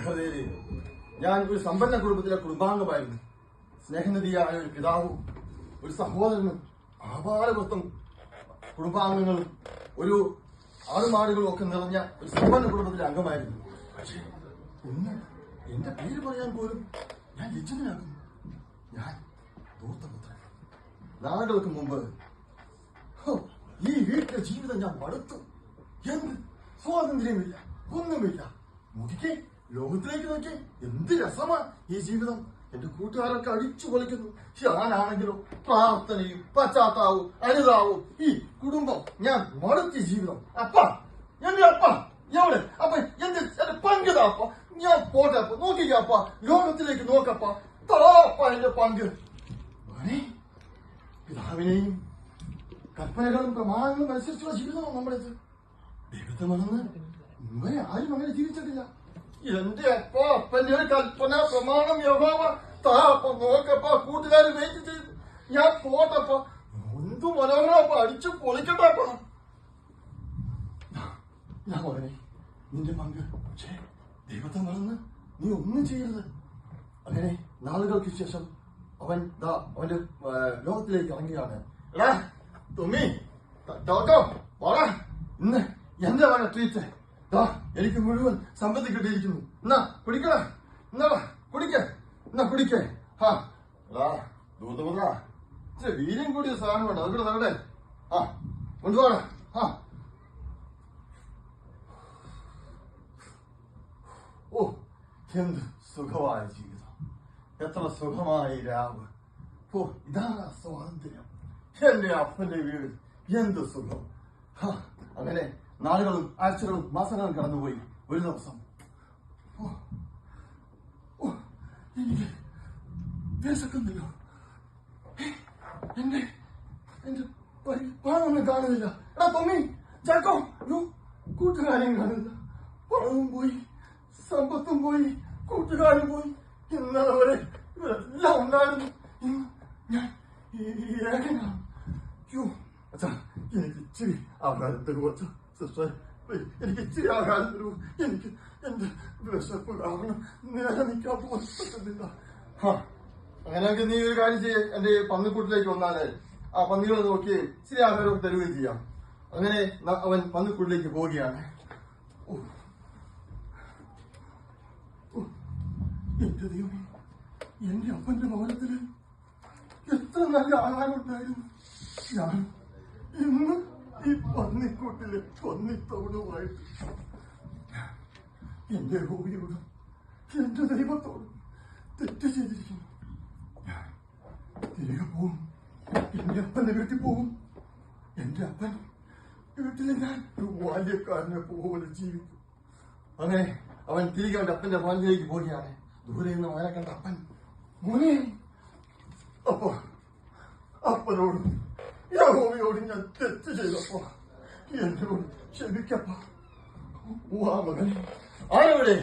സഹോദരി, ഞാൻ ഒരു സമ്പന്ന കുടുംബത്തിലെ കുടുംബാംഗമായിരുന്നു. സ്നേഹനിധിയായ ഒരു പിതാവും ഒരു സഹോദരനും ആഭാരവൃത്തം കുടുംബാംഗങ്ങളും ഒരു ആടുമാടുകളും ഒക്കെ നിറഞ്ഞ ഒരു സമ്പന്ന കുടുംബത്തിലെ അംഗമായിരുന്നു. പക്ഷേ ഇന്ന് എന്റെ പേര് പറയാൻ പോലും ഞാൻ ലജ്ജിതനാക്കുന്നു. ഞാൻ ദൂർത്തപുത്രൻ. നാളുകൾക്ക് മുമ്പ് ഈ വീട്ടിലെ ജീവിതം ഞാൻ മടുത്തു. എന്ത് സ്വാതന്ത്ര്യമില്ല, ഒന്നുമില്ല. നോക്കിക്കേ, ലോകത്തിലേക്ക് നോക്കി, എന്ത് രസമാ ഈ ജീവിതം. എന്റെ കൂട്ടുകാരൊക്കെ അടിച്ചു പൊളിക്കുന്നു. ഞാനാണെങ്കിലോ പ്രാർത്ഥനയും പശ്ചാത്താവും അനുതാവും ഈ കുടുംബം. ഞാൻ മടുത്തി ജീവിതം. അപ്പ എന്റെ അപ്പ എവിടെ? അപ്പ എന്റെ പങ്ക് താപ്പ. ഞാൻ പോട്ടെ അപ്പ. നോക്കിക്കപ്പ, ലോകത്തിലേക്ക് നോക്കപ്പ. താപ്പ എന്റെ പങ്ക്. പിതാവിനെയും കൽപ്പനകളും പ്രമാണങ്ങളും അനുസരിച്ചുള്ള ജീവിതമാണ് നമ്മുടേത്. ദൈവത്തെ മറന്ന് ഇവരെ ആരും അങ്ങനെ ജീവിച്ചിട്ടില്ല. എന്റെ അപ്പന്റെ ഒരു കൽപ്പന പ്രമാണം യഹോവ താപ്പ. നോക്കപ്പ, കൂട്ടുകാർ വെയിറ്റ് ചെയ്തു. ഞാൻ പോട്ടപ്പ. എന്തു മനോഹരപ്പ, അടിച്ചു പൊളിക്കട്ടപ്പ. ഞാൻ മകനെ, നിന്റെ പങ്ക്. പക്ഷേ ദൈവത്തെ മറന്ന് നീ ഒന്നും ചെയ്യരുത്. അങ്ങനെ നാളുകൾക്ക് ശേഷം അവന്റെ ലോകത്തിലേക്ക് ഇറങ്ങിയാണ്. എടാ തുമ്മി ടോട്ടോ പോടാ, ഇന്ന് എന്റെ മകൻ ട്രീറ്റ്. എനിക്ക് മുഴുവൻ സമ്പത്ത് കിട്ടിയിരിക്കുന്നു. എന്നാ കുടിക്കടാ, എന്നാടാ കുടിക്ക, എന്നാ കുടിക്കേ. ദൂതപുത്ര, വീര്യം കൂടിയ സാധനമുണ്ട്, അതുകൂടെ തരട്ടെ. കൊണ്ടുപോടാ. ഓ, എന്ത് സുഖമായ ജീവിതം, എത്ര സുഖമായ രാവ്. ഓ, ഇതാണ് സ്വാതന്ത്ര്യം. എന്റെ അപ്പന്റെ വീട്, എന്ത് സുഖം. അങ്ങനെ നാളുകളും ആഴ്ചകളും മാസങ്ങളും കടന്നുപോയി. ഒരു ദിവസം എനിക്ക് വിശക്കുന്നില്ലോ. എന്റെ പണമൊന്നും കാണുന്നില്ല. എടാ തൊമ്മി, ചാക്കോ, കൂട്ടുകാരും കാണുന്നില്ല. പണവും പോയി, സമ്പത്തും പോയി, കൂട്ടുകാരും പോയി. ഇന്നലെ വരെ ഇവരെല്ലാം ഉണ്ടായിരുന്നു. ഞാൻ ഏകനാണ്. അച്ഛാ, എനിക്ക് ഇച്ചിരി ആഹാരം തരുമോ? സിസ്റ്റർ, എനിക്ക് ഇച്ചിരി ആഹാരം തരൂ. എനിക്ക് എന്റെ വിശപ്പ് കാരണം നേരെ നിൽക്കാൻ പോലും പറ്റുന്നില്ല. അങ്ങനെയൊക്കെ നീ ഒരു കാര്യം ചെയ്യേ, എന്റെ പന്നിക്കൂട്ടിലേക്ക് വന്നാലേ ആ പന്നികളെ നോക്കുകയും ഇച്ചിരി ആഹാരം തരുകയും ചെയ്യാം. അങ്ങനെ അവൻ പന്നിക്കൂട്ടിലേക്ക് പോവുകയാണ്. എന്റെ ദൈവമേ, എന്റെ അപ്പന്റെ ഭവനത്തില് എത്ര നല്ല ആഹാരം ഉണ്ടായിരുന്നു. ഞാൻ ഇന്ന് ഈ പന്നിക്കൂട്ടിലെ പന്നിത്തവണമായിട്ട് എന്റെ ഹോബിയോടും എന്റെ ദൈവത്തോടും തെറ്റ് ചെയ്തിരിക്കുന്നു. ഞാൻ തിരികെ പോവും, എന്റെ അപ്പന്റെ വീട്ടിൽ പോവും. എന്റെ അപ്പൻ വീട്ടിൽ ഞാൻ ഒരു ബാല്യക്കാരനെ പോലെ ജീവിക്കും. അങ്ങനെ അവൻ തിരികെ അവന്റെ അപ്പന്റെ ഭവനത്തിലേക്ക് പോവുകയാണ്. ദൂരെ നിന്ന് മകനെ കണ്ട അപ്പൻ, മോനെ, അപ്പനോടും യഹോവയോടും ഞാൻ തെറ്റ് ചെയ്തപ്പോ എന്നോട് ക്ഷമിക്കപ്പ. മകനെ, ആരവിടെ?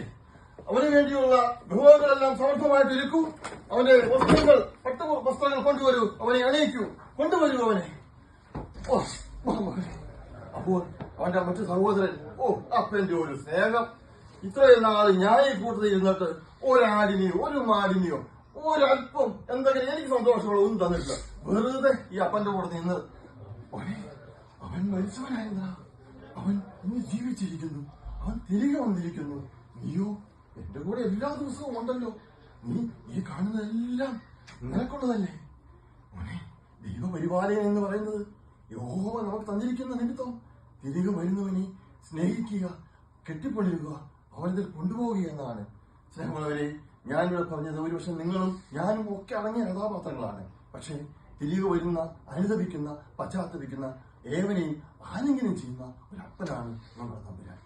അവന് വേണ്ടിയുള്ള വിഭവങ്ങളെല്ലാം സമർത്ഥമായിട്ട് ഇരിക്കൂ. അവന്റെ വസ്ത്രങ്ങൾ, പട്ടു വസ്ത്രങ്ങൾ കൊണ്ടുവരൂ. അവനെ അണിയിക്കൂ, കൊണ്ടുവരൂ അവനെ. മകനെ. അപ്പോൾ അവന്റെ മറ്റു സഹോദരൻ, അപ്പന്റെ ഒരു സ്നേഹം. ഇത്രയും നാൾ ഞാൻ ഈ കൂട്ടത്തിൽ ഇരുന്നിട്ട് ഒരാടിനെയോ ഒരു മാടിനെയോ ഒരല്പം എന്തെങ്കിലും എനിക്ക് സന്തോഷമുള്ള ഒന്നും തന്നിട്ടില്ല. വെറുതെ ഈ അപ്പന്റെ കൂടെ നിന്ന്. അവൻ മരിച്ചവനായിരുന്ന, അവൻ ഇന്ന് ജീവിച്ചിരിക്കുന്നു, അവൻ തിരികെ വന്നിരിക്കുന്നു. നീയോ എന്റെ കൂടെ എല്ലാ ദിവസവും ഉണ്ടല്ലോ. നീ ഈ കാണുന്നതെല്ലാം നിനക്കുള്ളതല്ലേ. മോനെ, ദൈവപരിപാലകൻ എന്ന് പറയുന്നത് യഹോവ നമുക്ക് തന്നിരിക്കുന്ന നിമിത്തം തിരികെ വരുന്നവനെ സ്നേഹിക്കുക, കെട്ടിപ്പണിയുക, അവനതിൽ കൊണ്ടുപോവുക എന്നതാണ്. സ്നേഹമുള്ളവരെ, ഞാനിവിടെ പറഞ്ഞത് ഒരുപക്ഷെ നിങ്ങളും ഞാനും ഒക്കെ അടങ്ങിയ കഥാപാത്രങ്ങളാണ്. പക്ഷേ തിരികെ വരുന്ന, അനുദപിക്കുന്ന, പശ്ചാത്തപിക്കുന്ന ഏവനെയും ആലിംഗനം ചെയ്യുന്ന ഒരു അപ്പനാണ് നമ്മുടെ തമ്പുരാൻ.